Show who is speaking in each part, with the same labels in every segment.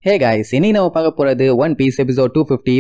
Speaker 1: Hey guys, இன்னைக்கு நம்ம பார்க்க போறது One Piece episode 250.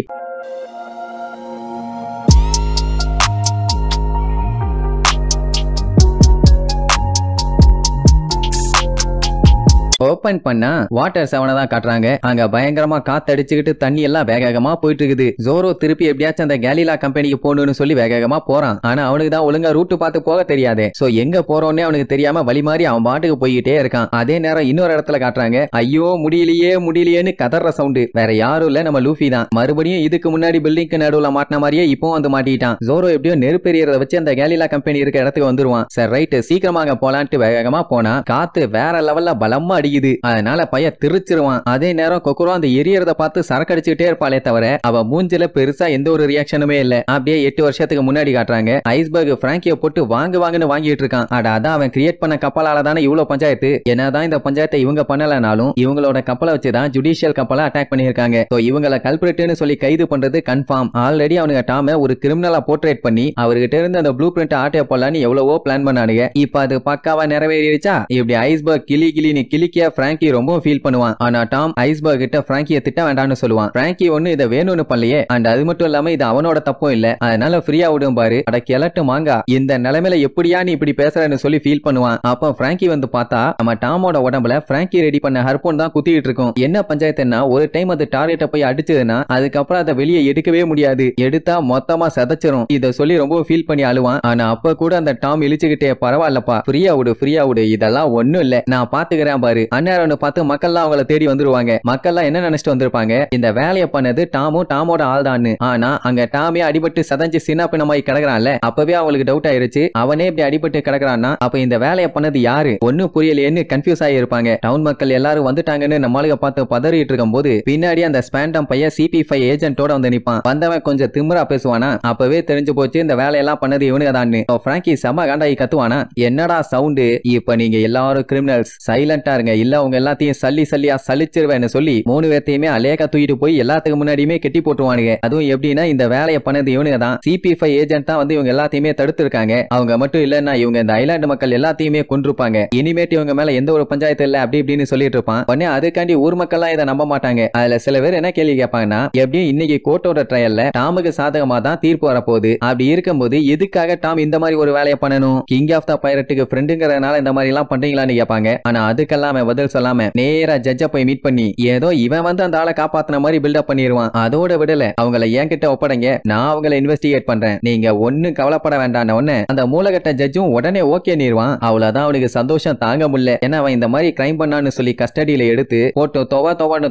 Speaker 1: ஓபன் பண்ணா வாட்டர் 7 தான் காட்டுறாங்க. அங்க பயங்கரமா காத்தடிச்சுக்கிட்டு தண்ணி எல்லாம் வேகமா போயிட்டு இருக்குது. ஜோரோ திருப்பி எப்படியாச்சும் அந்த கேலிலா கம்பெனிக்கு போகணும்னு சொல்லி வேகமா போறான். ஆனா அவனுக்கு தான் ஒழுங்கா ரூட் பார்த்து போக தெரியாது. சோ எங்க போறோம்னே அவனுக்கு தெரியாம வழி மாறி அவன் பாட்டுக்கு போயிட்டே இருக்கான். அதே நேரம் இன்னொரு இடத்துல காட்டுறாங்க. ஐயோ முடியலையேன்னு கதற சவுண்டு. வேற யாரும் இல்ல, நம்ம லூஃபி தான். மறுபடியும் இதுக்கு முன்னாடி பில்டிங்க்கு நடுவுல மாட்டின மாதிரியே இப்போ வந்து மாட்டிட்டான். ஜோரோ எப்படியோ நெருப்பெரியறத வச்சு அந்த கேலிலா கம்பெனி இருக்க இடத்துக்கு வந்துருவான். சரி ரைட், சீக்கிரமா அங்க போலான்ட்டு வேகமா போனா காத்து வேற லெவல்ல பலமா அடிக்குது. அதனால பைய திருச்சிருவான். அதே நேரம் கொக்குரோ அந்த எரியறத பார்த்து சரக்கடிச்சுட்டே இருப்பாளே தவிர அவ மூஞ்சில பெருசா எந்த ஒரு ரியாக்ஷனுமே இல்ல. அப்படியே 8 வருஷத்துக்கு முன்னாடி காட்டுறாங்க. ஐஸ்பர்க் பிராங்கிய போட்டு வாங்குன்னு வாங்கிட்டு இருக்கான். அதான் அவன் கிரியேட் பண்ண கப்பலால தானே இவ்வளவு பஞ்சாயத்து. என்னதான் இந்த பஞ்சாயத்தை இவங்க பண்ணலனாலும் இவங்களோட கப்பலை வச்சுதான் ஜுடிஷியல் கப்பலை அட்டாக் பண்ணிருக்காங்க. இவங்கள கல்பிரேட்னு சொல்லி கைது பண்றது கன்ஃபார்ம். ஆல்ரெடி அவனுங்க டாம ஒரு கிரிமினலா போர்ட்ரேட் பண்ணி அவர்கிட்ட இருந்து அந்த ப்ளூ பிரிண்ட் ஆட்டே போலான்னு எவ்வளவோ பிளான் பண்ணானுங்க. இப்ப அது பக்காவா நிறைவேறிடுச்சா? இப்படி ஐஸ்பர்க் கிளின்னு கிளிக்க பிராங்கி ரொம்ப ஃபீல் பண்ணுவான். ஆனா டாம் ஐஸ்பர்க் கிட்ட பிராங்கிய திட்ட வேண்டாம்னு சொல்லுவான். பிராங்கி ஒண்ணு இதை வேணும்னு பண்ணலையே, அண்ட் அது மட்டும் இல்லாம இது அவனோட தப்பும் இல்ல, அதனால ஃப்ரீயா விடும் பாரு. அட கிளட்டு மாங்கா, இந்த நிலைமையில எப்படியா நீ இப்படி பேசுறன்னு சொல்லி ஃபீல் பண்ணுவான். அப்ப பிராங்கி வந்து பார்த்தா நம்ம டாமோட உடம்புல பிராங்கி ரெடி பண்ண ஹர்போன் தான் குத்திட்டு இருக்கும். என்ன பஞ்சாயத்துன்னா ஒரு டைம் அது டார்கெட்டை போய் அடிச்சதுன்னா அதுக்கப்புறம் அதை வெளியே எடுக்கவே முடியாது. எடுத்தா மொத்தமா சதைச்சிரும். இதை சொல்லி ரொம்ப ஃபீல் பண்ணி அழுவான். ஆனா அப்ப கூட அந்த டாம் இழிச்சுக்கிட்டே பரவாயில்லப்பா, ஃப்ரீயா விடு, இதெல்லாம் ஒண்ணும் இல்ல, நான் பாத்துக்கிறேன் பாரு. அந்நேரம் பார்த்து மக்கள்லாம் அவங்கள தேடி வந்துருவாங்க. மக்கள்லாம் என்ன நினைச்சிட்டு வந்திருப்பாங்க, இந்த வேலையை பண்ணது டாமோட ஆள் தான். ஆனா அங்க டாமே அடிபட்டு சதஞ்சு சின்ன பின்னமாய் கிடக்குறான்ல, அப்பவே அவங்களுக்கு டவுட் ஆயிருச்சு அவனே இப்படி அடிபட்டு கிடக்குறான்னா அப்ப இந்த வேலையை பண்ணது யாரு ஒன்னும் புரியலையேன்னு கன்ஃபியூஸ் ஆகி இருப்பாங்க. டவுன் மக்கள் எல்லாரும் வந்துட்டாங்கன்னு நம்மளுக்கு பார்த்து பதறிட்டு இருக்கும் போது பின்னாடி அந்த ஸ்பேண்டம் பையன் CP5 ஏஜென்ட்டோட வந்து நிப்பான். வந்தவன் கொஞ்சம் திமிரா பேசுவானா, அப்பவே தெரிஞ்சு போச்சு இந்த வேலையெல்லாம் பண்ணது இவனுங்க தான். பிராங்கி செம காண்டாயி கத்துவானா, என்னடா சவுண்டு, இப்ப நீங்க எல்லாரும் கிரிமினல்ஸ் சைலண்டா இருங்க, இல்ல அவங்க எல்லாத்தையும் சல்லியா சலிச்சிருவேன்னு சொல்லி 3 பேர்த்தையுமே அலேக்கா தூக்கிட்டு போய் எல்லாத்துக்கு முன்னாடியுமே கெட்டி போட்டுருவானுங்க. அதுவும் எப்படின்னா இந்த வேலையை பண்ணது இவனுங்க தான். CP5 ஏஜென்ட் தான் வந்து இவங்க எல்லாத்தையுமே தடுத்து இருக்காங்க. அவங்க மட்டும் இல்லன்னா இவங்க இந்த ஐலாண்டு மக்கள் எல்லாத்தையுமே கொன்றுப்பாங்க. இனிமேட்டு இவங்க மேல எந்த ஒரு பஞ்சாயத்து இல்ல அப்படி இப்படின்னு சொல்லிட்டு இருப்பான். உடனே அதுக்காண்டி ஊர் மக்கள் எல்லாம் இதை நம்ப மாட்டாங்க. அதுல சில பேர் என்ன கேள்வி கேட்பாங்கன்னா, எப்படியும் இன்னைக்கு கோர்ட்டோட ட்ரையல்ல டாமுக்கு சாதகமா தான் தீர்ப்பு வரப்போகுது. அப்படி இருக்கும்போது எதுக்காக டாம் இந்த மாதிரி ஒரு வேலையை பண்ணணும்? கிங் ஆஃப் த பைரட்டுக்கு ஃப்ரெண்டுங்கிறதுனால இந்த மாதிரி எல்லாம் பண்றீங்களான்னு கேட்பாங்க. ஆனா அதுக்கெல்லாம் பதில் சொல்லாம நேரா ஜட்ஜ போய் மீட் பண்ணி ஏதோ இவன் வந்து அந்த ஆளை காப்பாத்தின மாதிரி பில்டப் பண்ணிடுவான். அதோட விடல, அவங்கள என்கிட்ட ஒப்படைங்க, நான் அவங்கள இன்வெஸ்டிகேட் பண்றேன், நீங்க ஒன்னும் கவலைப்பட வேண்டாம். உடனே அந்த மூலகட்ட ஜட்ஜும் உடனே ஓகே நீர்வான். அவ்வளவுதான், அவனுக்கு சந்தோஷம் தாங்க முடியல. ஏன்னா அவன் இந்த மாதிரி கிரைம் பண்ணான்னு சொல்லி கஸ்டடியில எடுத்து போட்டு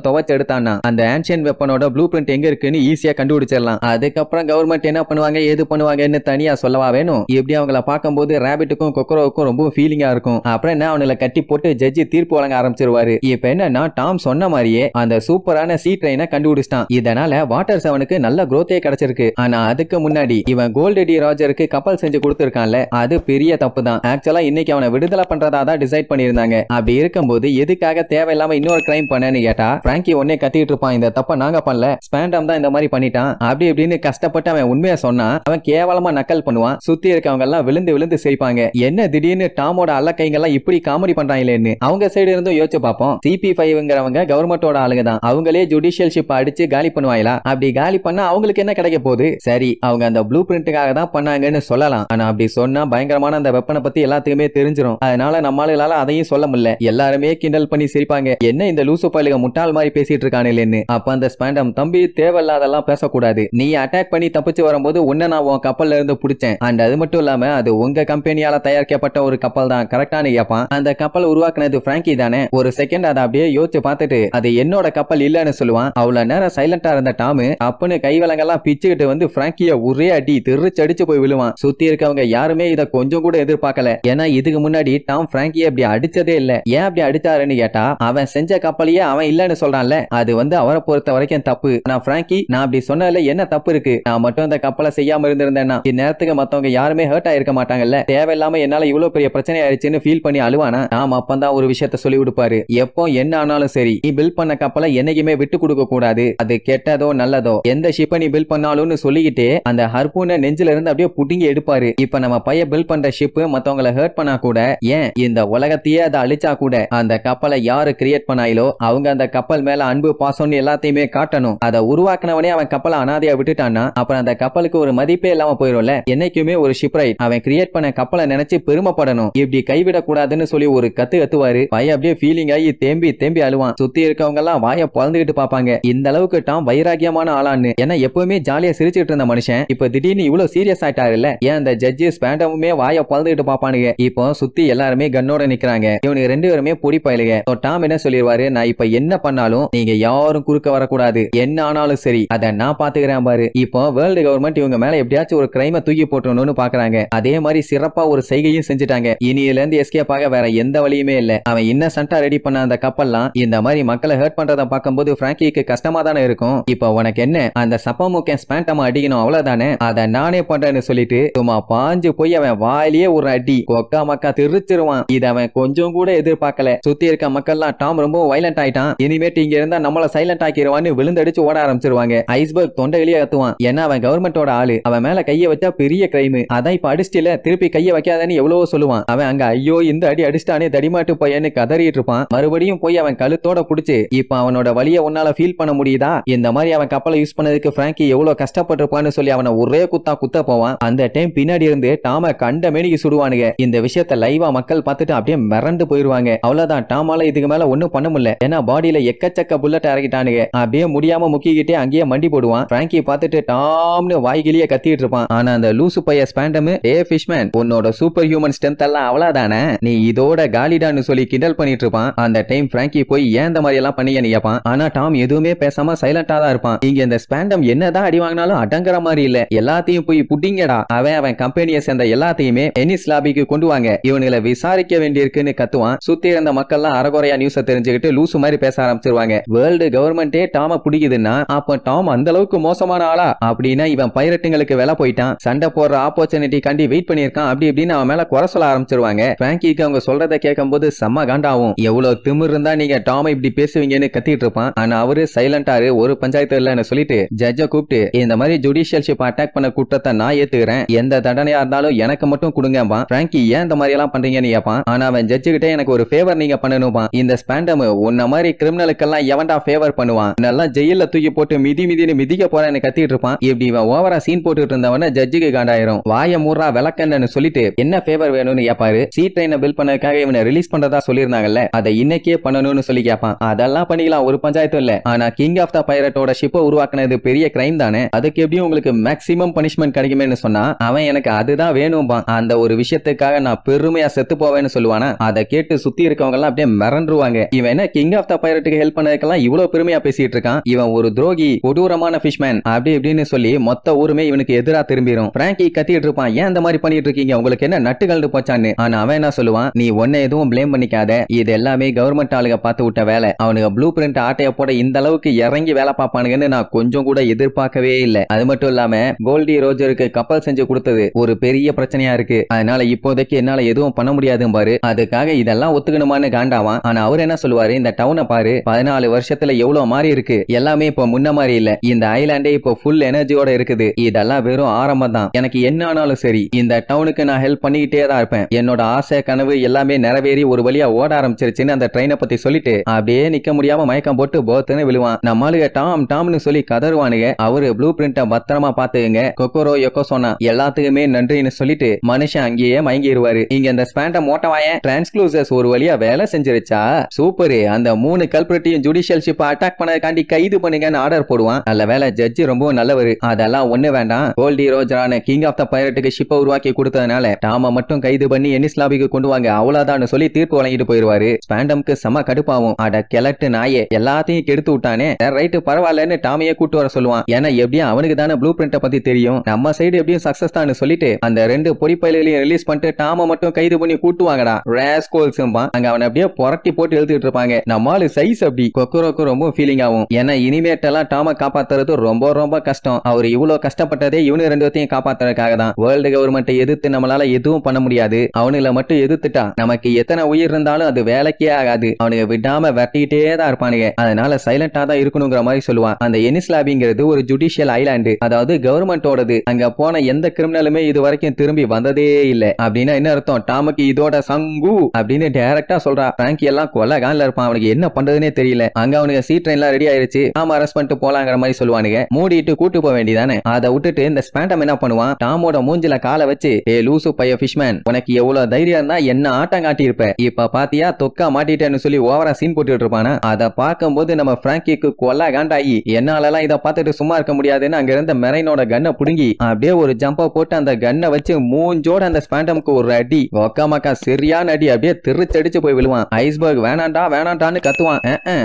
Speaker 1: துவச்சு எடுத்தான்னா அந்த ஆன்ஷியன் வெப்பனோட ப்ளூ பிரிண்ட் எங்க இருக்குன்னு ஈஸியா கண்டுபிடிச்சிடலாம். அதுக்கப்புறம் கவர்மெண்ட் என்ன பண்ணுவாங்க ஏது பண்ணுவாங்கன்னு தனியா சொல்லவா வேணும். இப்படி அவங்கள பார்க்கும்போது ராபிட்டுக்கும் கொக்கரோவுக்கும் ரொம்ப ஃபீலிங்கா இருக்கும். அப்புறம் என்ன அவங்களை கட்டி போட்டு ஜட்ஜி தீர்ப்பு வழங்க ஆரம்பிச்சிருவாரு. இப்ப என்னன்னா டாம் சொன்ன மாதிரியே அந்த சூப்பரான சி ட்ரெயினை கண்டுபிடிச்சிட்டான். இதனால வாட்டர் 7க்கு நல்ல growth கிடைச்சிருக்கு. ஆனா அதுக்கு முன்னாடி இவன் கோல்டு டி ராஜருக்கு கப்பல் செஞ்சு கொடுத்திருக்கான்ல, அது பெரிய தப்பு தான். ஆக்சுவலா இன்னைக்கு அவனை விடுதலை பண்றதா தான் டிசைட் பண்ணிருந்தாங்க. அப்படி இருக்கும்போது எதுக்காக தேவையில்லாம இன்னொரு கிரைம் பண்ணேன்னு கேட்டா பிராங்கி ஒன்னே கத்திட்டு இருப்பான், இந்த தப்ப நாங்க பண்ணல, ஸ்பேண்டம் தான் இந்த மாதிரி பண்ணிட்டான் அப்படி இப்படின்னு கஷ்டப்பட்டு அவன் உண்மையா சொன்னா அவன் கேவலமா நக்கல் பண்ணுவான். சுத்தி இருக்கவங்க எல்லாம் விழுந்து சிரிப்பாங்க. என்ன திடீர்னு டாமோட அல்ல கைங்க எல்லாம் இப்படி காமெடி பண்றாங்களேன்னு அவங்க சைடு இருந்தும் யோசிச்சு பார்ப்போம். CP5ங்கிறவங்க கவர்மெண்டோட ஆளுங்க தான். அவங்களே ஜுடிஷியல் ஷிப் அடிச்சு காலி பண்ணுவாங்களா? அப்படி காலி பண்ணா அவங்களுக்கு என்ன கிடைக்க போகுது? சரி, அவங்க அந்த ப்ளூ பிரிண்ட்டுக்காக தான் பண்ணாங்கன்னு சொல்லலாம். ஆனா அப்படி சொன்னா பயங்கரமான அந்த வெப்பனை பத்தி எல்லாத்துக்குமே தெரிஞ்சிரும். அதனால நம்மளால அதையும் சொல்ல முடியல. எல்லாருமே கிண்டல் பண்ணி சிரிப்பாங்க. என்ன இந்த லூசு பையலுங்க முட்டாள் மாதிரி பேசிட்டு இருக்கானேன்னு. அப்ப அந்த ஸ்பேண்டம், தம்பி தேவையில்லாதெல்லாம் பேசக்கூடாது, நீ அட்டாக் பண்ணி தப்பிச்சு வரும்போது உன்னை நான் உன் கப்பல்ல இருந்து பிடிச்சேன். அண்ட் அது மட்டும் இல்லாம அது உங்க கம்பெனியால தயாரிக்கப்பட்ட ஒரு கப்பல் தான், கரெக்டானு கேட்பான். அந்த கப்பல் உருவாக்குனது பிராங்கி தானே? ஒரு செகண்ட் அதை அப்படியே யோசிச்சு பார்த்துட்டு அது என்னோட கப்பல் இல்லன்னு சொல்லுவான். அவ்வளவு நேரம் சைலண்டா இருந்த டாமு அப்பன்னு கைவலங்கெல்லாம் பிச்சுக்கிட்டு வந்து பிராங்கிய ஒரே அடி திருச்சடிச்சு போய் விழுவான். சுத்தி இருக்கவங்க யாருமே இதை கொஞ்சம் கூட எதிர்பார்க்கல. ஏன்னா இதுக்கு முன்னாடி டாம் பிராங்கிய அப்படி அடிச்சதே இல்ல. ஏன் அப்படி அடிச்சாருன்னு கேட்டா அவன் செஞ்ச கப்பலையே அவன் இல்லன்னு சொல்றான்ல, அது வந்து அவரை பொறுத்த வரைக்கும் தப்பு. நான் பிராங்கி, நான் அப்படி சொன்னதுல என்ன தப்பு இருக்கு? நான் மட்டும் அந்த கப்பலை செய்யாம இருந்திருந்தேன்னா இந்நேரத்துக்கு மத்தவங்க யாருமே ஹர்ட் ஆயிருக்க மாட்டாங்கல்ல. தேவையில்லாம என்னால இவ்வளவு பெரிய பிரச்சனை ஆயிடுச்சுன்னு ஃபீல் பண்ணி அழுவானா. நாம் அப்பந்தான் ஒரு விஷயத்த சொல்லி விடுப்பாரு. எப்போ என்ன ஆனாலும் சரி, நீ பில் பண்ண கப்பலை என்னைக்குமே விட்டு கொடுக்க கூடாது. அது கெட்டதோ நல்லதோ எந்த ஷிப்பை நீ பில் பண்ணாலும்னு சொல்லிக்கிட்டே அந்த ஹர்பூனை நெஞ்சில இருந்து அப்படியே புடுங்கி எடுப்பாரு. இப்ப நம்ம பைய பில் பண்ற ஷிப் மத்தவங்களை ஹர்ட் பண்ணா கூட, ஏன் இந்த உலகத்தையே அதை அழிச்சா கூட, அந்த கப்பலை யாரு கிரியேட் பண்ணாயிலோ அவங்க அந்த கப்பல் மேல அன்பு பாசம்னு எல்லாத்தையுமே காட்டணும். அதை உருவாக்குனவனே அவன் கப்பலை அனாதையா விட்டுட்டான்னா அப்புறம் அந்த கப்பலுக்கு ஒரு மதிப்பே இல்லாம போயிரும்ல. என்னைக்குமே ஒரு ஷிப்ரைட் அவன் கிரியேட் பண்ண கப்பலை நினைச்சு பெருமைப்படணும். இப்படி கைவிடக் கூடாதுன்னு சொல்லி ஒரு கத்துவாரு. பையன் அப்படியே ஃபீலிங் ஆகி தேம்பி அழுவான். சுத்தி இருக்கவங்க எல்லாம் வாயை பொளந்துகிட்டு பாப்பாங்க. இந்த அளவுக்கு டாம் வைராகியமான ஆளான்னு. ஏன்னா எப்பவுமே ஜாலியா சிரிச்சுட்டு இருந்த மனுஷன் இப்ப திடீர்னு இவ்வளவு சீரியஸ் ஆயிட்டாருல்ல. ஏன் அந்த ஜட்ஜி ஸ்பேண்டமுமே வாயை பொளந்துகிட்டு பாப்பானுங்க. இப்போ சுத்தி எல்லாருமே கன்னோட நிக்கிறாங்க. இவனுக்கு ரெண்டு பேருமே பொடி பயலுங்க. டாம் என்ன சொல்லிடுவாரு, நான் இப்ப என்ன பண்ணாலும் நீங்க யாரும் குறுக்க வரக்கூடாது. என்ன ஆனாலும் சரி அதை நான் பாத்துக்கிறேன் பாரு. இப்போ வேர்ல்டு கவர்மெண்ட் இவங்க மேல எப்படியாச்சும் ஒரு கிரைமை தூக்கி போட்டணும்னு பாக்குறாங்க. அதே மாதிரி சிறப்பா ஒரு செய்கையும் செஞ்சுட்டாங்க. இனியில இருந்து எஸ்கேப் ஆக வேற எந்த வழியுமே இல்ல. அவன் இன்னசென்ட்டா ரெடி பண்ண அந்த கப்பல்லாம் இந்த மாதிரி மக்களை ஹர்ட் பண்றத பார்க்கும்போது பிராங்கிக்கு கஷ்டமா தானே இருக்கும். இப்போ உனக்கு என்ன, அந்த சப்பமுக்கேன் ஸ்பேண்டமா அடிக்கணும் அவ்வளவுதானே, அதை நானே பண்றேன்னு சொல்லிட்டு சும்மா பாஞ்சு போய் அவன் வாயிலேயே ஒரு அடி கொக்கா மக்கா தெரிச்சிருவான். இத அவன் கொஞ்சம் கூட எதிர்பார்க்கல. சுத்தி இருக்க மக்கள்லாம் டாம் ரொம்ப வைலண்ட் ஆயிட்டான், இனிமேட்டு இங்க இருந்தா நம்மள சைலண்ட் ஆக்கிடுவான்னு விழுந்தடிச்சு ஓட ஆரம்பிச்சிருவாங்க. ஐஸ்பர்க் தொண்டையிலேயே கத்துவான். ஏன்னா அவன் கவர்மெண்டோட ஆளு. அவன் மேல கைய வச்சா பெரிய கிரைம். அதான் இப்ப அடிச்சிட்டில, திருப்பி கைய வைக்காதன்னு எவ்வளவோ சொல்லுவான். அவன் அங்க ஐயோ இந்த அடி அடிச்சிட்டானே தடிமாட்டு பையன்னு கதறிட்டு இருப்பான். மறுபடியும் போய் அவன் கழுத்தோட புடிச்சு, இப்ப அவனோட வலிய உன்னால ஃபீல் பண்ண முடியுதா, இந்த மாதிரி அவன் கப்பலை யூஸ் பண்ணதுக்கு பிராங்கி எவ்வளவு கஷ்டப்பட்டிருப்பான்னு சொல்லி அவனை ஒரே குத்த போவான். அந்த டைம் பின்னாடி இருந்து டாம கண்ட மேனிக்கு சுடுவானுங்க. இந்த விஷயத்த லைவா மக்கள் பார்த்துட்டு அப்படியே மிரண்டு போயிருவாங்க. அவ்வளவுதான், டாமால இதுக்கு மேல ஒண்ணும் பண்ண முடியல. ஏன்னா பாடியில எக்கச்சக்க புல்லட் இறக்கிட்டானுங்க. அப்படியே முடியாம முக்கிக்கிட்டே அங்கேயே மண்டி போடுவான். பிராங்கி பார்த்துட்டு டாம்னு வாய்கிலியே கத்திட்டு இருப்பான். ஆனா அந்த லூசு பைய ஸ்பேண்டம், ஏ ஃபிஷ்மேன் உன்னோட சூப்பர் ஹியூமன் ஸ்ட்ரென்த் எல்லாம் அவ்வளவுதானே, நீ இதோட காலிடான்னு சொல்லி கிண்டல் பண்ணிட்டு இருப்பான். அந்த டைம் பிராங்கி போய் ஏன் இந்த மாதிரி எல்லாம் பண்ணீங்கன்னு கேட்பான். ஆனா டாம் எதுவுமே பேசாம சைலண்டா தான் இருப்பான். இங்க இந்த ஸ்பேண்டம் என்னதான் அடி வாங்கினாலும் அடங்குற மாதிரி இல்ல. எல்லாத்தையும் போய் புட்டிங்கடா. அவன் கம்பெனியை சேர்ந்த எல்லாத்தையுமே எனிஸ் லாபிக்கு கொண்டு வாங்க, இவனுங்களை விசாரிக்க வேண்டியிருக்குன்னு கத்துவான். சுத்தி இருந்த மக்கள்லாம் அறகுறையா நியூஸ தெரிஞ்சுக்கிட்டு லூசு மாதிரி பேச ஆரம்பிச்சிருவாங்க. வேர்ல்டு கவர்மெண்டே டாம பிடிக்குதுன்னா அப்ப டாம் அந்த அளவுக்கு மோசமான ஆளா, அப்படின்னா இவன் பைரட்டுங்களுக்கு வேலை போயிட்டான், சண்டை போடுற ஆப்பர்ச்சுனிட்டி கண்டி வெயிட் பண்ணிருக்கான், அப்படி இப்படின்னு அவன் மேல குறை சொல்ல ஆரம்பிச்சிருவாங்க. பிராங்கிக்கு அவங்க சொல்றதை கேட்கும் போது செம்ம காண்டாவும். எவ்வளவு திமிர் இருந்தா நீங்க டாம இப்படி பேசுவீங்கன்னு கத்திட்டு இருப்பான். ஆனா அவரு சைலண்டாரு, ஒரு பஞ்சாயத்து இல்லன்னு சொல்லிட்டு ஜட்ஜ கூப்பிட்டு, இந்த மாதிரி ஜுடிஷியல் ஷிப் அட்டாக் பண்ண குற்றத்தை நான் ஏத்துக்கிறேன், எந்த தண்டனையா இருந்தாலும் எனக்கு மட்டும் கொடுங்கப்பா. பிராங்கி ஏன் இந்த மாதிரி எல்லாம் பண்றீங்கன்னு கேட்பான். ஆனா அவன் ஜட்ஜு கிட்ட எனக்கு ஒரு ஃபேவர் நீங்க பண்ணணும்பா, இந்த ஸ்பேண்டம் உன்ன மாதிரி கிரிமினலுக்கெல்லாம் எவன்டா ஃபேவர் பண்ணுவான், நல்லா ஜெயில தூக்கி போட்டு மிதின்னு மிதிக்க போறேன்னு கத்திட்டு இருப்பான். இப்படி இவன் ஓவரா சீன் போட்டுட்டு இருந்தவன ஜட்ஜுக்கு காண்டாயிரும். வாய மூறா விளக்கன்னு சொல்லிட்டு என்ன ஃபேவர் வேணும்னு கேட்பாரு. சீ ட்ரெயினை பில் பண்ணதுக்காக இவனை ரிலீஸ் பண்றதா சொல்லியிருந்தாங்கல்ல, அதை இன்னைக்கே பண்ணணும்னு சொல்லி கேட்பான். அதெல்லாம் பண்ணிக்கலாம், ஒரு பஞ்சாயத்து இல்ல. ஆனா கிங் ஆஃப் த பைரட்டோட ஷிப்பை உருவாக்குனது பெரிய கிரைம் தானே, அதுக்கு எப்படியும் உங்களுக்கு மேக்ஸிமம் பனிஷ்மெண்ட் கிடைக்குமேன்னு சொன்னா அவன் எனக்கு அதுதான் வேணும்பா, அந்த ஒரு விஷயத்துக்காக நான் பெருமையா செத்து போவேன்னு சொல்லுவானா. அதை கேட்டு சுத்தி இருக்கவங்க எல்லாம் அப்படியே மிரண்டுருவாங்க. இவன் என்ன கிங் ஆஃப் த பைரட்டுக்கு ஹெல்ப் பண்ணதுக்கெல்லாம் இவ்வளவு பெருமையா பேசிட்டு இருக்கான், இவன் ஒரு துரோகி, கொடூரமான ஃபிஷ்மேன் அப்படி இப்படின்னு சொல்லி மொத்த ஊருமே இவனுக்கு எதிரா திரும்பிடும். பிராங்கி கத்திட்டு இருப்பான், ஏன் இந்த மாதிரி பண்ணிட்டு இருக்கீங்க, உங்களுக்கு என்ன நட்டு கலந்து போச்சான்னு. ஆனா அவன் என்ன சொல்லுவான், நீ ஒன்ன எதுவும் பிளேம் பண்ணிக்காத, இது எல்லாமே கவர்மெண்ட் ஆளுங்க பார்த்து விட்ட வேலை, அவனுக்கு ப்ளூ பிரிண்ட் ஆட்டைய போட இந்த அளவுக்கு இறங்கி வேலை பார்ப்பானுங்கன்னு நான் கொஞ்சம் கூட எதிர்பார்க்கவே இல்லை. அது மட்டும் இல்லாம கோல்டி ரோஜருக்கு கப்பல் செஞ்சு கொடுத்தது ஒரு பெரிய பிரச்சனையா இருக்கு, அதனால இப்போதைக்கு என்னால எதுவும் பண்ண முடியாது பாரு, அதுக்காக இதெல்லாம் ஒத்துக்கணுமான்னு காண்டாவான். ஆனா அவர் என்ன சொல்லுவாரு, இந்த டவுனை பாரு, 14 வருஷத்துல எவ்வளவு மாறி இருக்கு, எல்லாமே இப்ப முன்ன மாதிரி இல்ல, இந்த ஐலாண்டே இப்போ ஃபுல் எனர்ஜியோட இருக்குது, இதெல்லாம் வெறும் ஆரம்பம் தான், எனக்கு என்ன ஆனாலும் சரி இந்த டவுனுக்கு நான் ஹெல்ப் பண்ணிக்கிட்டே தான் இருப்பேன், என்னோட ஆசை கனவு எல்லாமே நிறைவேறி ஒரு வழியா ஓட ஆரம்பிச்சிருச்சுன்னு அந்த ட்ரெயினை பத்தி சொல்லிட்டு அப்படியே நிக்க முடியாம மயக்கம் போட்டு போத்துன்னு விழுவான். நம்மளுக்கு டாம் டாம்னு சொல்லி கதறுவானுங்க. அவரு ப்ளூ பிரிண்ட பத்திரமா பாத்துங்க, கொக்கோரோ யொக்கோ சொன்னா எல்லாத்துக்குமே நன்றின்னு சொல்லிட்டு மனுஷன் அங்கேயே மயங்கிடுவாரு. இங்க இந்த ஸ்பேண்டம் ஓட்டவாய டிரான்ஸ்க்ளூசர்ஸ் ஒரு வழியா வேலை செஞ்சிருச்சா, சூப்பரு, அந்த 3 கல்பிரட்டையும் ஜுடிஷியல் ஷிப் அட்டாக் பண்ணதுக்காண்டி கைது பண்ணுங்கன்னு ஆர்டர் போடுவான். நல்ல வேலை ஜட்ஜி ரொம்ப நல்லவரு, அதெல்லாம் ஒண்ணு வேண்டாம், கோல்டி ரோஜரான கிங் ஆஃப் த பைரட்டுக்கு ஷிப்பை உருவாக்கி கொடுத்ததுனால டாம மட்டும் கைது பண்ணி எனிஸ்லாபிக்கு கொண்டு வாங்க அவ்வளவுதான் சொல்லி தீர்ப்பு வழங்கிட்டு போயிருவாரு. ஸ்பேண்டம்க்கு செம கடுப்பாவும், அட கிழட்டு நாயே எல்லாத்தையும் கெடுத்து விட்டானே, ரைட்டு பரவாயில்லன்னு டாமையே கூட்டு வர சொல்லுவான். ஏன்னா எப்படியும் அவனுக்கு தானே ப்ளூ பிரிண்ட பத்தி தெரியும், நம்ம சைடு எப்படியும் சக்சஸ் தான் சொல்லிட்டு அந்த 2 பொடி பையிலையும் ரிலீஸ் பண்ணிட்டு டாம மட்டும் கைது பண்ணி கூட்டுவாங்கடா ராஸ்கோல்ஸ்ம்பா. அங்க அவனை அப்படியே புரட்டி போட்டு எழுதிட்டு இருப்பாங்க. நம்மால சைஸ் அப்படி கொக்கரோக்கு ரொம்ப ஃபீலிங் ஆகும். ஏன்னா இனிமேட்டெல்லாம் டாம காப்பாத்துறது ரொம்ப ரொம்ப கஷ்டம். அவர் இவ்வளவு கஷ்டப்பட்டதே இவனு 2 பேத்தையும் காப்பாத்துறதுக்காக தான். வேர்ல்டு கவர்மெண்ட் எதிர்த்து நம்மளால எதுவும் பண்ண முடியாது, அவனுல மட்டும் எதிர்த்துட்டா நமக்கு எத்தனை உயிர் இருந்தாலும் அது வேலைக்கே ஆகாது, அவனுக்கு விடாம வெட்டிக்கிட்டே தான் இருப்பானுங்க, அதனால சைலண்டா தான் இருக்கணுங்கிற மாதிரி சொல்லுவான். அந்த எனிஸ் லாபிங்கிறது ஒரு ஜுடிஷியல் ஐலாண்டு, அதாவது கவர்மெண்டோடது. அங்க போன எந்த கிரிமினலுமே இது வரைக்கும் திரும்பி வந்ததே இல்ல. அப்படின்னா என்ன அர்த்தம்? டாமுக்கு இதோட சங்கு அப்படின்னு டைரக்டா சொல்றா. பிராங்கி எல்லாம் கொலகான்ல இருப்பான், அவனுக்கு என்ன பண்றதுனே தெரியல. அங்க அவனுக்கு சீ ட்ரெயின் எல்லாம் ரெடி ஆயிருச்சு, டாம் அரெஸ்ட் பண்ணிட்டு போலாங்கிற மாதிரி சொல்லுவானுங்க. மூடிட்டு கூட்டு போக வேண்டியதானே. அதை விட்டுட்டு இந்த ஸ்பேண்டம் என்ன பண்ணுவான், டாமோட மூஞ்சில காலை வச்சு, ஏ லூசு பைய ஃபிஷ்மேன், உனக்கு எவ்வளவு தைரியம் இருந்தா என்ன ஆட்டம் காட்டி இருப்ப, இப்ப பாத்தியா தொக்கா மாட்டிட்டேன்னு சொல்லி ஓவரா சீன் போட்டுட்டு இருப்பானா. அதை பார்க்கும்போது நம்ம பிராங்கிக்கு கொல்ல காண்டாயி, என்னாலலாம் இதை பார்த்துட்டு சும்மா இருக்க முடியாதுன்னு அங்க இருந்த மெரைனோட கன்னை புடுங்கி அப்படியே ஒரு ஜம்ப போட்டு அந்த கன்னை வச்சு மூஞ்சோட அந்த ஸ்பேண்டமுக்கு ஒரு அடி, ஒக்காமக்கா சரியான அடி, அப்படியே திருச்சடிச்சு போய் விழுவான். ஐஸ்பர்க் வேணாண்டா வேணாண்டான்னு கத்துவான்.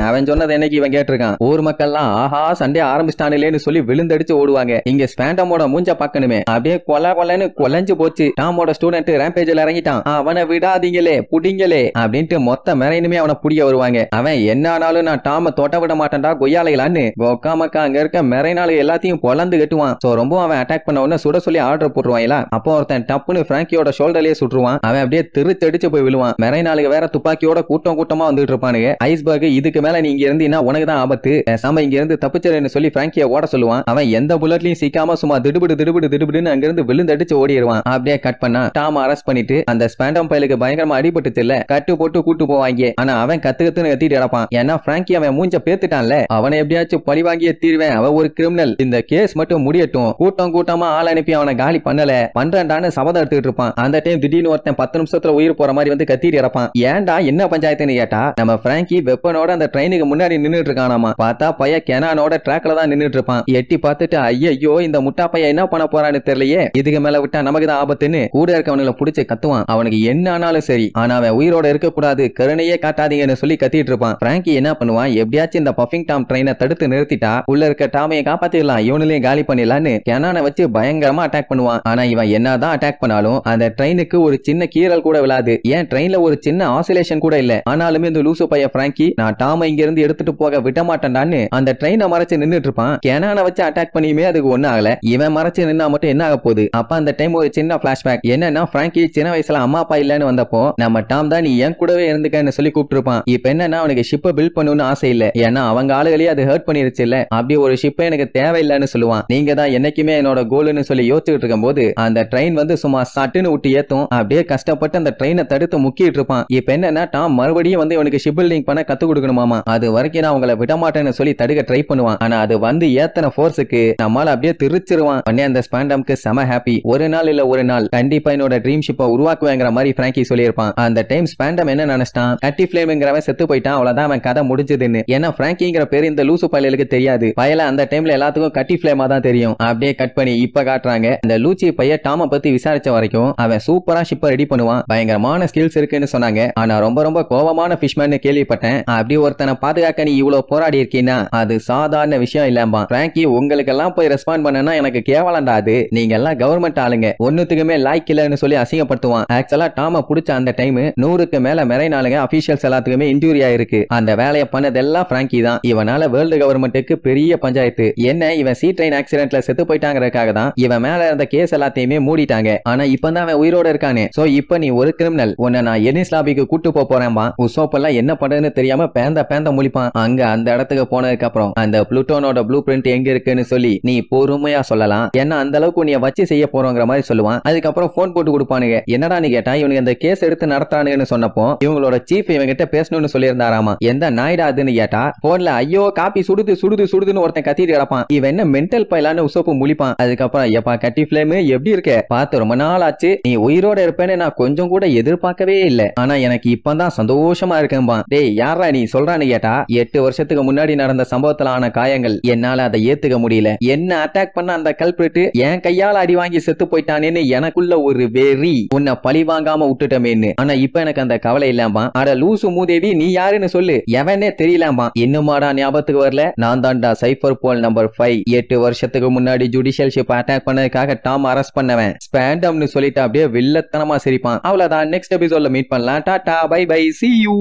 Speaker 1: அவன் சொன்னது என்னைக்கு இவன் கேட்டிருக்கான். ஊர் மக்கள்லாம் ஆஹா சண்டே ஆரம்பிச்சிட்டானுலேன்னு சொல்லி விழுந்தடிச்சு ஓடுவாங்க. இங்க ஸ்பேண்டமோட மூஞ்ச பார்க்கணுமே, அப்படியே கொலை கொலைன்னு கொலைஞ்சு போச்சு. டாமோட ஸ்டூடெண்ட் ரேம்பேஜ்ல இறங்கிட்டான். அவனை விடாதீங்களே புடிங்களே அப்படின்ட்டு மொத்த மெரைனுமே அவனை புடிக்க வருவாங்க. அவன் என்ன ஆனாலும் நான் டாம தொட்ட விட மாட்டேன்டா கொய்யாலைலான்னு கோக்காமக்கா அங்க இருக்க மெரைனாலு எல்லாத்தையும் பொலந்து கட்டுவான். சோ ரொம்ப அவன் அட்டாக் பண்ண உடனே சுட சொல்லி ஆர்டர் போட்டுருவாங்களா. அப்போ ஒருத்தன் டப்புன்னு பிராங்கியோட ஷோல்டர்லயே சுட்டுருவான். அவன் அப்படியே திருச்சடிச்சு போய் விழுவான். மெரைனாலுக்கு வேற துப்பாக்கியோட கூட்டம் கூட்டமா வந்துட்டு இருப்பானுங்க. ஐஸ்பர்க் இதுக்கு மேல நீ இங்க இருந்தீங்கன்னா உனக்கு தான் ஆபத்து, பேசாம இங்க இருந்து தப்பிச்சிருன்னு சொல்லி பிராங்கிய ஓட சொல்லுவான். அவன் எந்த புல்லட்லயும் சிக்காம சும்மா திடுபிடுன்னு அங்க இருந்து விழுந்தடிச்சு ஓடிடுவான். அப்படியே கட் பண்ணா டாம் அரெஸ்ட் பண்ணிட்டு அந்த ஸ்பேண்டம் பயலுக்கு பயங்கரமா அடிபட்டுச்சு இல்ல, கட்டு போட்டு கூட்டு போவாங்க. ஆனா அவன் கத்துன்னு கத்திட்டு கிடப்பான். ஏன்னா பிராங்கி அவன் மூஞ்ச பேத்துட்டான்ல, அவனை எப்படியாச்சும் பழி வாங்கியே தீர்வேன், அவன் ஒரு கிரிமினல், இந்த கேஸ் மட்டும் முடியட்டும், கூட்டம் கூட்டமா ஆள் அனுப்பி அவனை காலி பண்ணல பண்றான்னு சபதம் எடுத்துட்டு இருப்பான். அந்த டைம் திடீர்னு ஒருத்தன் 10 நிமிஷத்துல உயிர் போற மாதிரி வந்து கத்திட்டு இறப்பான். ஏன்டா என்ன பஞ்சாயத்துன்னு கேட்டா, நம்ம பிராங்கி வெப்பனோட அந்த ட்ரெயினுக்கு முன்னாடி நின்னுட்டு இருக்கானாமா. பார்த்தா பைய கெனானோட ட்ராக்ல தான் நின்னுட்டு இருப்பான். எட்டி பார்த்துட்டு ஐயோ இந்த முட்டா பையன் என்ன பண்ண போறான்னு தெரியலையே, இதுக்கு மேல விட்டா நமக்கு தான் ஆபத்துன்னு கூட இருக்கவனுங்களை புடிச்சு கத்துவான். அவனுக்கு என்ன ஆனாலும் சரி, ஆனா அவன் உயிரோட இருக்க கூடாது, கருணையே காட்டாதீங்கன்னு சொல்லி கத்திட்டு இருப்பான். பிராங்கி என்ன பண்ணுவான், எப்படியாச்சும் இந்த பஃபிங் டாம் ட்ரெயினை தடுத்து நிறுத்திட்டா உள்ள இருக்க டாமையை காப்பாத்திடலாம், இவனையும் காலி பண்ணிடலான்னு கெனானை வச்சு பயங்கரமா அட்டாக் பண்ணுவான். ஆனா இவன் என்னதான் அட்டாக் பண்ணாலும் அந்த ட்ரெயினுக்கு ஒரு சின்ன கீறல் கூட விழாது. ஏன் ட்ரெயின்ல ஒரு சின்ன ஆசிலேஷன் கூட இல்ல. ஆனாலுமே இந்த லூசு பைய பிராங்கி நான் டாமை இங்க இருந்து எடுத்துட்டு போக விட மாட்டேன்டான்னு அந்த ட்ரெயினை மறைச்சு நின்னுட்டு இருப்பான். கெனானை வச்சு அட்டாக் பண்ணியுமே அதுக்கு ஒண்ணு ஆகல. இவன் மறைச்சு நின்னா மட்டும் என்ன ஆக போகுது. அப்ப அந்த டைம் ஒரு சின்ன பிளாஷ்பேக் என்னன்னா, பிராங்கி சின்ன வயசுல அம்மா அப்பா இல்லன்னு வந்தப்போ நம்ம டாம் தான் நீ என் கூடவே இருந்துக்கன்னு சொல்லி கூப்பிட்டு இருப்பான். இப்ப என்னன்னா அவனுக்கு ஷிப்பை பில்ட் பண்ணணும்னு ஆசை இல்ல, ஏன்னா அவங்க ஆளுகளே அது ஹர்ட் பண்ணிருச்சு இல்ல, அப்படி ஒரு ஷிப்பை எனக்கு தேவையில்லைன்னு சொல்லுவான். நீங்க தான் என்னைக்குமே என்னோட கோல்னு சொல்லி யோசிச்சுட்டு இருக்கும் போது அந்த ட்ரெயின் வந்து சும்மா சட்டுன்னு விட்டு ஏத்தும். அப்படியே கஷ்டப்பட்டு அந்த ட்ரெயினை தடுத்து முக்கிட்டு இருப்பான். இப்ப என்னன்னா டாம் மறுபடியும் வந்து இவனுக்கு ஷிப் பில்டிங் பண்ண கத்து கொடுக்கணுமாமா. அது வரைக்கும் நான் உங்களை விட மாட்டேன்னு சொல்லி தடுக்க ட்ரை பண்ணுவான். ஆனா அது வந்து ஏத்தன போர்ஸுக்கு நம்மால அப்படியே திருச்சிருவான். உடனே அந்த ஸ்பேண்டம்க்கு செம ஹாப்பி. ஒரு நாள் இல்ல ஒரு நாள் கண்டிப்பா என்னோட ட்ரீம் ஷிப்பை உருவாக்குவேங்கிற மாதிரி பிராங்கி சொல்லியிருப்பான். அந்த டைம் ஸ்பேண்டம் என்ன நினைச்சிட்டான், கட்டி ஃபிளேம்ங்கிறவன் செத்து போயிட்டான், அவ்வளவுதான் அவன் கதை முடிஞ்சதுன்னு. ஏன்னா பிராங்கிங்கிற பேர் இந்த லூசு பயலுக்கு தெரியாது. பயல அந்த டைம்ல எல்லாத்துக்கும் கட்டி ஃபிளேமா தான் தெரியும். அப்படியே கட் பண்ணி இப்ப காட்டுறாங்க. இந்த லூச்சி பைய டாம பத்தி விசாரிச்ச வரைக்கும் அவன் சூப்பரா ஷிப்பை ரெடி பண்ணுவான், பயங்கரமான ஸ்கில்ஸ் இருக்குன்னு சொன்னாங்க. ஆனா ரொம்ப ரொம்ப கோபமான ஃபிஷ்மேன் கேள்விப்பட்டேன். அப்படி ஒருத்தனை பாதுகாக்க நீ இவ்வளவு போராடி இருக்கீன்னா அது சாதாரண விஷயம் இல்லம்பா. பிராங்கி உங்களுக்கு எல்லாம் போய் ரெஸ்பாண்ட் பண்ணனா எனக்கு கேவலண்டா, அது நீங்க எல்லாம் கவர்மெண்ட் ஆளுங்க, ஒண்ணுத்துக்குமே லாய்க் இல்லன்னு சொல்லி அசிங்கப்படுத்துவான். ஆக்சுவலா டாம புடிச்ச அந்த டைம் 100க்கு மேல மெரைன் ஆளுங்க அபிஷியல்ஸ் எல்லாத்துக்குமே இன்ஜூரி ஆயிருக்கு. அந்த வேலையை பண்ணதெல்லாம் பிராங்கி தான். இவனால வேர்ல்டு கவர்மெண்ட்டுக்கு பெரிய பஞ்சாயத்து. என்ன இவன் சீ ட்ரெயின் ஆக்சிடென்ட்ல செத்து போயிட்டாங்கிறதுக்காக தான் இவன் மேல இருந்த கேஸ் எல்லாத்தையுமே மூடிட்டாங்க. ஆனா இப்பதான் அவன் உயிரோட இருக்கானே. சோ இப்ப நீ ஒரு கிரிமினல், உன்னை நான் எனிஸ் லாபிக்கு கூட்டு போறேன்பா. உசோப்பெல்லாம் என்ன பண்றதுன்னு தெரியாம பேந்த முழிப்பான். அங்க அந்த இடத்துக்கு போனதுக்கு அப்புறம் அந்த புளூட்டோனோட ப்ளூ பிரிண்ட் எங்க இருக்குன்னு சொல்லி நீ பொறுமையா சொல்லலாம், ஏன்னா அந்த அளவுக்கு நீ வச்சு செய்ய போறோங்கிற மாதிரி சொல்லுவான். அதுக்கப்புறம் போன் போட்டு கொடுப்பானுங்க. என்னடா நீ கேட்டா இவனுக்கு அந்த கேஸ் எடுத்து நடத்துறானுன்னு சொன்னப்போ இவங்களோட சீஃப் இவங்க கிட்ட பேசணும்னு சொல்லியிருந்தாராமா. எந்த நாய்டா அதுன்னு கேட்டா போன்ல ஐயோ காப்பி சுடுதுன்னு ஒருத்தன் கத்திட்டு கிடப்பான். இவன் என்ன மென்டல் பைலான்னு உசோப்பு முழிப்பான். அதுக்கப்புறம் எப்பா கட்டி ஃபிளேம் எப்படி இருக்க, பார்த்து ரொம்ப நாள் ஆச்சு, நீ உயிரோட இருப்பேன்னு நான் கொஞ்சம் கூட எதிர்பார்க்கவே இல்ல, ஆனா எனக்கு இப்பதான் சந்தோஷமா இருக்கேன்பா. டேய் யாரா நீ சொல்றான்னு கேட்டா 8 வருஷத்துக்கு முன்னாடி நடந்த சம்பவத்துல ஆன காயங்கள் என்னால அதை ஏத்துக்க முடியல, என்ன அட்டாக் பண்ண அந்த கல்பிரிட் என் கையால அடி வாங்கி செத்து போயிட்டானேன்னு எனக்குள்ள ஒரு வெறி, உன்னை பழி வாங்காம விட்டுட்டமேன்னு. ஆனா இப்ப எனக்கு அந்த கவலை இல்லாமா. அட லூசு மூதேவி நீ யாருன்னு சொல்லு, எவனே தெரியலாமா. இன்னுமாடா ஞாபகத்துக்கு வரல, நான் தான்டா சைபர் போல் நம்பர் 5. 8 வருஷத்துக்கு முன்னாடி ஜுடிஷியல் ஷிப் அட்டாக் பண்ணதுக்காக டாம் அரெஸ்ட் பண்ணவன் ஸ்பேண்டம்னு சொல்லிட்டு அப்படியே வில்லத்தனமா சிரிப்பான். அவ்வளவுதான், நெக்ஸ்ட் எபிசோட்ல மீட் பண்ணலாம். டாடா பை பை, see you.